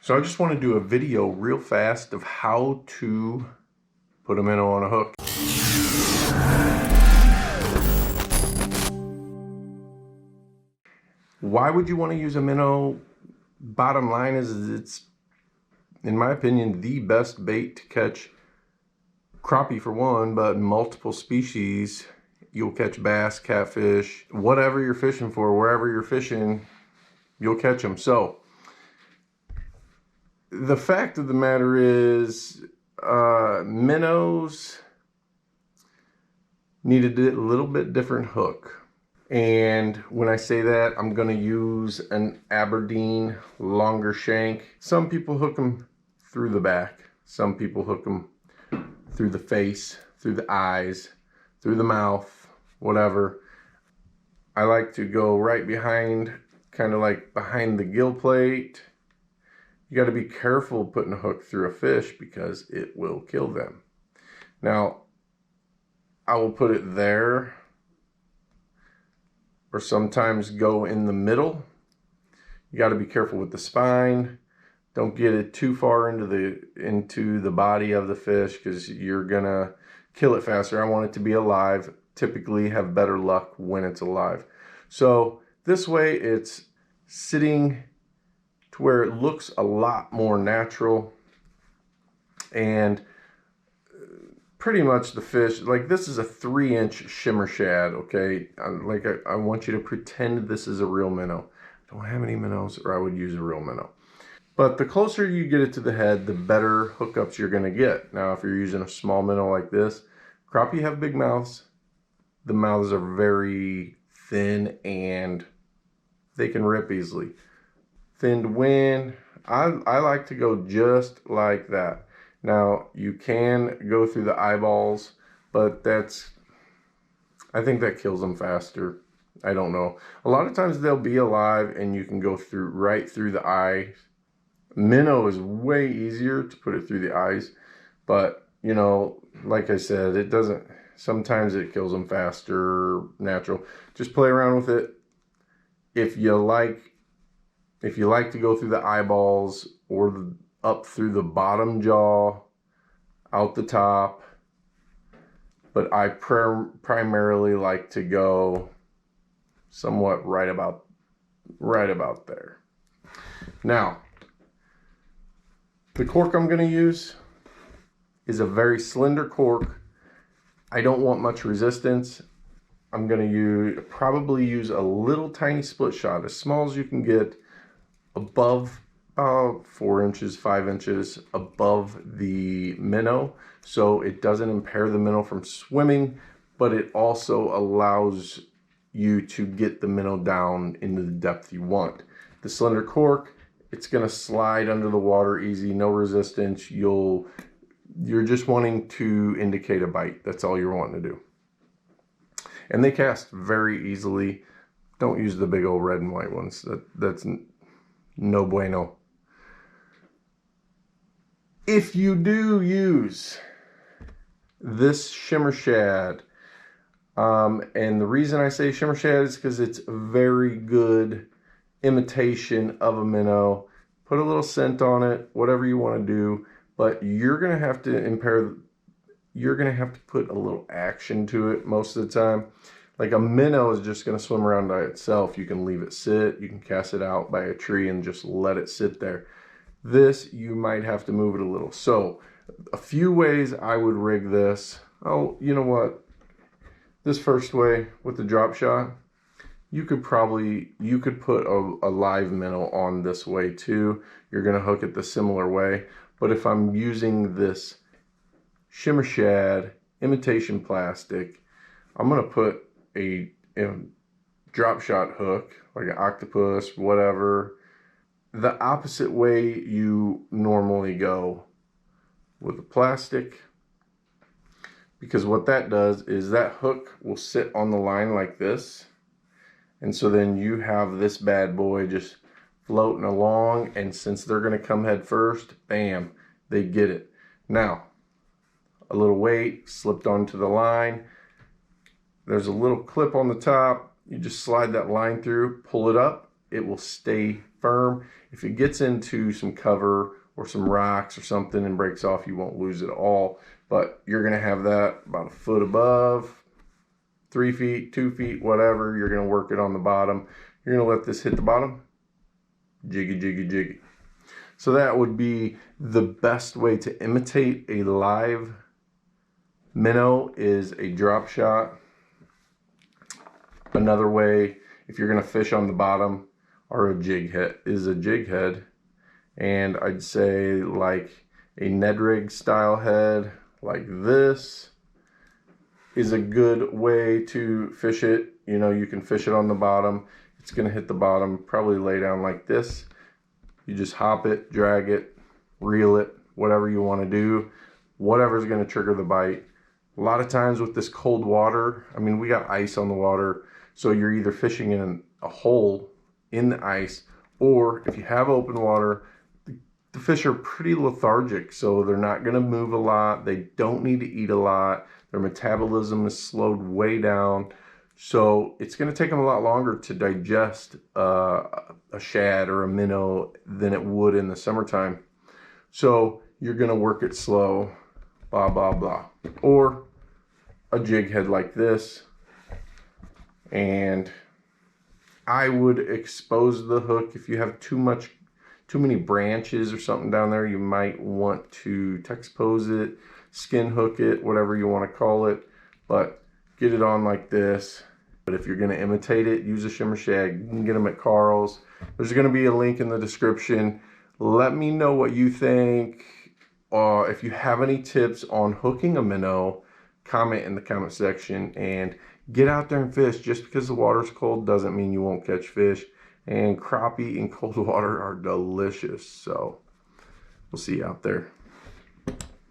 So I just want to do a video real fast of how to put a minnow on a hook. Why would you want to use a minnow? Bottom line is it's, in my opinion, the best bait to catch crappie for one, but multiple species. You'll catch bass, catfish, whatever you're fishing for, wherever you're fishing, you'll catch them. So the fact of the matter is, minnows need a little bit different hook. And when I say that, I'm going to use an Aberdeen longer shank. Some people hook them through the back. Some people hook them through the face, through the eyes, through the mouth, whatever. I like to go right behind, kind of like behind the gill plate. You got to be careful putting a hook through a fish because it will kill them. Now, I will put it there, or sometimes go in the middle. You got to be careful with the spine. Don't get it too far into the body of the fish because you're gonna kill it faster. I want it to be alive. Typically have better luck when it's alive. So this way it's sitting to where it looks a lot more natural, and pretty much the fish, like this is a 3-inch Shimmer Shad, okay? I want you to pretend this is a real minnow. I don't have any minnows, or I would use a real minnow. But the closer you get it to the head, the better hookups you're gonna get. Now, if you're using a small minnow like this, crappie have big mouths. The mouths are very thin and they can rip easily. Thinned wing, I like to go just like that. Now, you can go through the eyeballs, but I think that kills them faster. I don't know. A lot of times they'll be alive and you can go right through the eye. Minnow is way easier to put it through the eyes, but you know, like I said, it doesn't, sometimes it kills them faster, natural. Just play around with it. If you like to go through the eyeballs or up through the bottom jaw, out the top, but I primarily like to go somewhat right about there. Now, the cork I'm going to use is a very slender cork. I don't want much resistance. I'm going to probably use a little tiny split shot, as small as you can get, above 4 inches, 5 inches above the minnow, so it doesn't impair the minnow from swimming, but it also allows you to get the minnow down into the depth you want. The slender cork, it's going to slide under the water easy, no resistance. You're just wanting to indicate a bite. That's all you're wanting to do. And they cast very easily. Don't use the big old red and white ones. That's no bueno. If you do use this Shimmer Shad, and the reason I say Shimmer Shad is because it's a very good imitation of a minnow. Put a little scent on it, whatever you want to do, but you're gonna have to put a little action to it most of the time. Like a minnow is just gonna swim around by itself. You can leave it sit, you can cast it out by a tree and just let it sit there. This, you might have to move it a little. So a few ways I would rig this. Oh, you know what? This first way with the drop shot, you could put a live minnow on this way too. You're gonna hook it the similar way. But if I'm using this Shimmer Shad imitation plastic, I'm gonna put a drop shot hook, like an octopus, whatever, the opposite way you normally go with the plastic. Because what that does is that hook will sit on the line like this. And so then you have this bad boy just floating along, and since they're going to come head first, bam, they get it. Now, a little weight slipped onto the line. There's a little clip on the top. You just slide that line through, pull it up. It will stay firm. If it gets into some cover or some rocks or something and breaks off, you won't lose it all. But you're gonna have that about a foot above, 3 feet, 2 feet, whatever. You're gonna work it on the bottom. You're gonna let this hit the bottom, jiggy, jiggy, jiggy. So that would be the best way to imitate a live minnow, is a drop shot. Another way, if you're gonna fish on the bottom, or a jig head, is a jig head. And I'd say like a Ned rig style head like this is a good way to fish it. You know, you can fish it on the bottom. It's gonna hit the bottom, probably lay down like this. You just hop it, drag it, reel it, whatever you want to do, whatever's going to trigger the bite. A lot of times with this cold water, I mean, we got ice on the water, so you're either fishing in a hole in the ice, or if you have open water, the fish are pretty lethargic, so they're not going to move a lot. They don't need to eat a lot. Their metabolism is slowed way down. So it's going to take them a lot longer to digest a shad or a minnow than it would in the summertime. So you're going to work it slow, blah, blah, blah. Or a jig head like this. And I would expose the hook. If you have too many branches or something down there, you might want to texpose it, skin hook it, whatever you want to call it. But get it on like this. But if you're going to imitate it, use a Shimmer Shad. You can get them at Carl's. There's going to be a link in the description. Let me know what you think. If you have any tips on hooking a minnow, comment in the comment section. And get out there and fish. Just because the water's cold doesn't mean you won't catch fish. And crappie in cold water are delicious. So we'll see you out there.